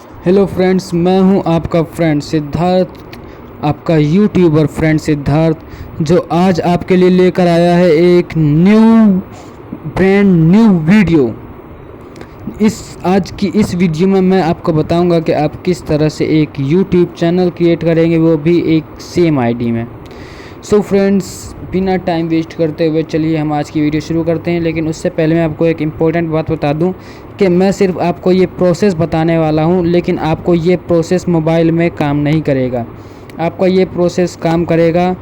Hello friends, मैं हूं आपका फ्रेंड सिद्धार्थ, आपका यूट्यूबर फ्रेंड सिद्धार्थ, जो आज आपके लिए लेकर आया है एक ब्रांड न्यू वीडियो। आज की इस वीडियो में मैं आपको बताऊंगा कि आप किस तरह से एक यूट्यूब चैनल क्रिएट करेंगे, वो भी एक सेम आईडी में। सो फ्रेंड्स, बिना टाइम वेस्ट करते हुए चलिए हम आज की वीडियो शुरू करते हैं। लेकिन उससे पहले मैं आपको एक इम्पॉर्टेंट बात बता दूं कि मैं सिर्फ आपको ये प्रोसेस बताने वाला हूं, लेकिन आपको ये प्रोसेस मोबाइल में काम नहीं करेगा। आपका ये प्रोसेस काम करेगा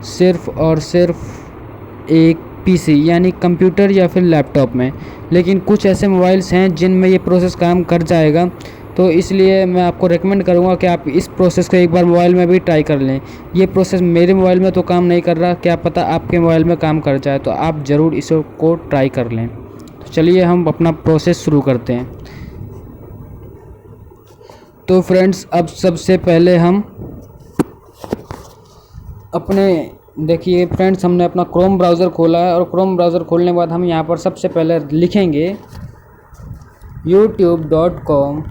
सिर्फ और सिर्फ एक पीसी यानी कंप्यूटर या फिर लैपटॉप में। लेकिन कुछ ऐसे मोबाइल्स हैं जिनमें ये प्रोसेस काम कर जाएगा, तो इसलिए मैं आपको रेकमेंड करूँगा कि आप इस प्रोसेस को एक बार मोबाइल में भी ट्राई कर लें। ये प्रोसेस मेरे मोबाइल में तो काम नहीं कर रहा, क्या पता आपके मोबाइल में काम कर जाए, तो आप ज़रूर इसको ट्राई कर लें। तो चलिए हम अपना प्रोसेस शुरू करते हैं। तो फ्रेंड्स, अब सबसे पहले हम देखिए फ्रेंड्स, हमने अपना क्रोम ब्राउज़र खोला है, और क्रोम ब्राउज़र खोलने के बाद हम यहाँ पर सबसे पहले लिखेंगे youtube.com।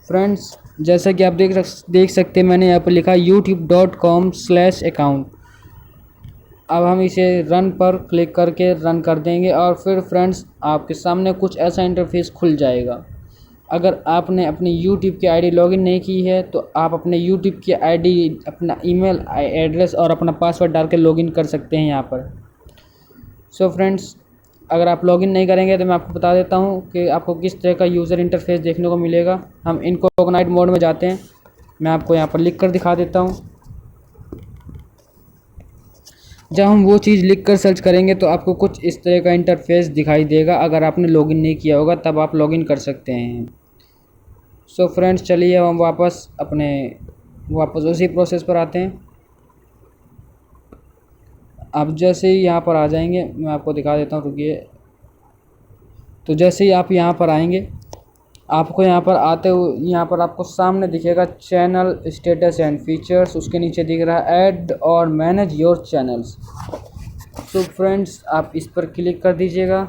फ्रेंड्स, जैसा कि आप देख सकते हैं, मैंने यहाँ पर लिखा youtube.com/account। अब हम इसे रन पर क्लिक करके रन कर देंगे, और फिर फ्रेंड्स आपके सामने कुछ ऐसा इंटरफेस खुल जाएगा। अगर आपने अपनी यूट्यूब की आईडी लॉगिन नहीं की है, तो आप अपने यूट्यूब की आईडी, अपना ईमेल एड्रेस और अपना पासवर्ड डाल के लॉगिन कर सकते हैं यहाँ पर। सो फ्रेंड्स, अगर आप लॉगिन नहीं करेंगे तो मैं आपको बता देता हूँ कि आपको किस तरह का यूज़र इंटरफेस देखने को मिलेगा। हम इनकॉग्नाइट मोड में जाते हैं। मैं आपको यहाँ पर लिख कर दिखा देता हूँ। जब हम वो चीज़ लिख कर सर्च करेंगे तो आपको कुछ इस तरह का इंटरफेस दिखाई देगा। अगर आपने लॉगिन नहीं किया होगा तब आप लॉगिन कर सकते हैं। सो फ्रेंड्स, चलिए हम वापस उसी प्रोसेस पर आते हैं। अब जैसे ही यहाँ पर आ जाएंगे, मैं आपको दिखा देता हूँ, रुकिए। तो जैसे ही आप यहाँ पर आएंगे, आपको यहाँ पर आते हुए यहाँ पर आपको सामने दिखेगा चैनल स्टेटस एंड फीचर्स। उसके नीचे दिख रहा है ऐड और मैनेज योर चैनल्स। तो फ्रेंड्स, आप इस पर क्लिक कर दीजिएगा।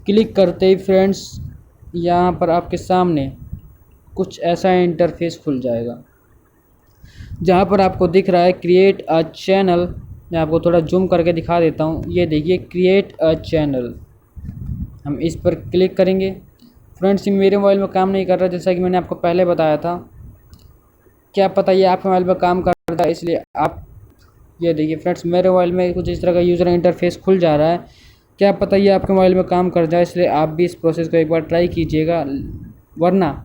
क्लिक करते ही फ्रेंड्स, यहाँ पर आपके सामने कुछ ऐसा इंटरफेस खुल जाएगा, जहाँ पर आपको दिख रहा है क्रिएट अ चैनल। मैं आपको थोड़ा जूम करके दिखा देता हूँ। ये देखिए, क्रिएट अ चैनल। हम इस पर क्लिक करेंगे। फ्रेंड्स, ये मेरे मोबाइल में काम नहीं कर रहा, जैसा कि मैंने आपको पहले बताया था। क्या पता ये आपके मोबाइल में काम करता है, इसलिए आप ये देखिए फ्रेंड्स, मेरे मोबाइल में कुछ इस तरह का यूज़र इंटरफेस खुल जा रहा है। क्या पता ये आपके मोबाइल में काम कर जाए, इसलिए आप भी इस प्रोसेस को एक बार ट्राई कीजिएगा, वरना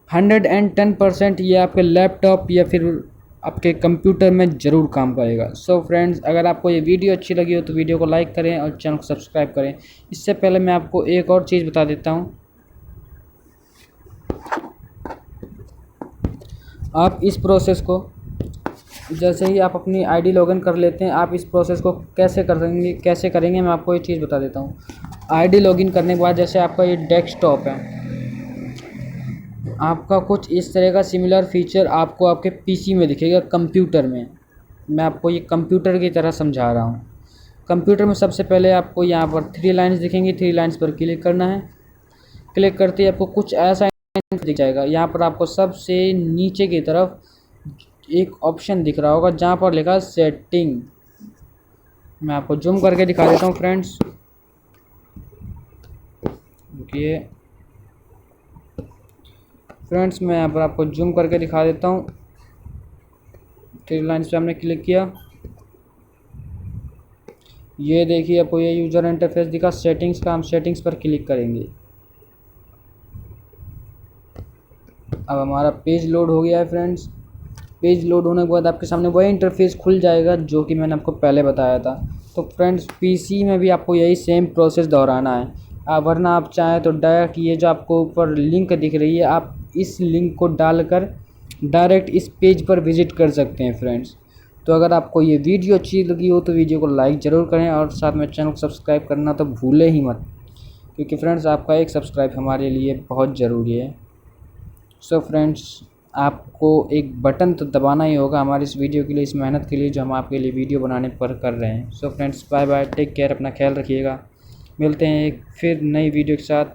110% ये आपके लैपटॉप या फिर आपके कंप्यूटर में ज़रूर काम करेगा। सो फ्रेंड्स, अगर आपको ये वीडियो अच्छी लगी हो तो वीडियो को लाइक करें और चैनल को सब्सक्राइब करें। इससे पहले मैं आपको एक और चीज़ बता देता हूँ। आप इस प्रोसेस को, जैसे ही आप अपनी आईडी लॉगिन कर लेते हैं, आप इस प्रोसेस को कैसे करेंगे मैं आपको ये चीज़ बता देता हूँ। आईडी लॉगिन करने के बाद जैसे आपका ये डेस्कटॉप है, आपका कुछ इस तरह का सिमिलर फीचर आपको आपके पीसी में दिखेगा, कंप्यूटर में। मैं आपको ये कंप्यूटर की तरह समझा रहा हूँ। कंप्यूटर में सबसे पहले आपको यहाँ पर 3 लाइन्स दिखेंगी। 3 लाइन्स पर क्लिक करना है। क्लिक करते ही आपको कुछ ऐसा दिख जाएगा। यहाँ पर आपको सबसे नीचे की तरफ एक ऑप्शन दिख रहा होगा जहाँ पर लिखा सेटिंग। मैं आपको जूम करके दिखा देता हूँ फ्रेंड्स, रुकिए। फ्रेंड्स, मैं यहाँ पर आपको जूम करके दिखा देता हूँ। 3 लाइन्स पे हमने क्लिक किया। ये देखिए, आपको ये यूज़र इंटरफेस दिखा सेटिंग्स का। हम सेटिंग्स पर क्लिक करेंगे। अब हमारा पेज लोड हो गया है फ्रेंड्स। पेज लोड होने के बाद आपके सामने वही इंटरफेस खुल जाएगा जो कि मैंने आपको पहले बताया था। तो फ्रेंड्स, पीसी में भी आपको यही सेम प्रोसेस दोहराना है। वरना आप चाहें तो डायरेक्ट ये जो आपको ऊपर लिंक दिख रही है, आप इस लिंक को डालकर डायरेक्ट इस पेज पर विज़िट कर सकते हैं फ्रेंड्स। तो अगर आपको ये वीडियो अच्छी लगी हो तो वीडियो को लाइक ज़रूर करें, और साथ में चैनल को सब्सक्राइब करना तो भूलें ही मत, क्योंकि फ्रेंड्स आपका एक सब्सक्राइब हमारे लिए बहुत ज़रूरी है। सो फ्रेंड्स, आपको एक बटन तो दबाना ही होगा हमारी इस वीडियो के लिए, इस मेहनत के लिए जो हम आपके लिए वीडियो बनाने पर कर रहे हैं। So friends, bye bye, take care, अपना ख्याल रखिएगा। मिलते हैं एक फिर नई वीडियो के साथ।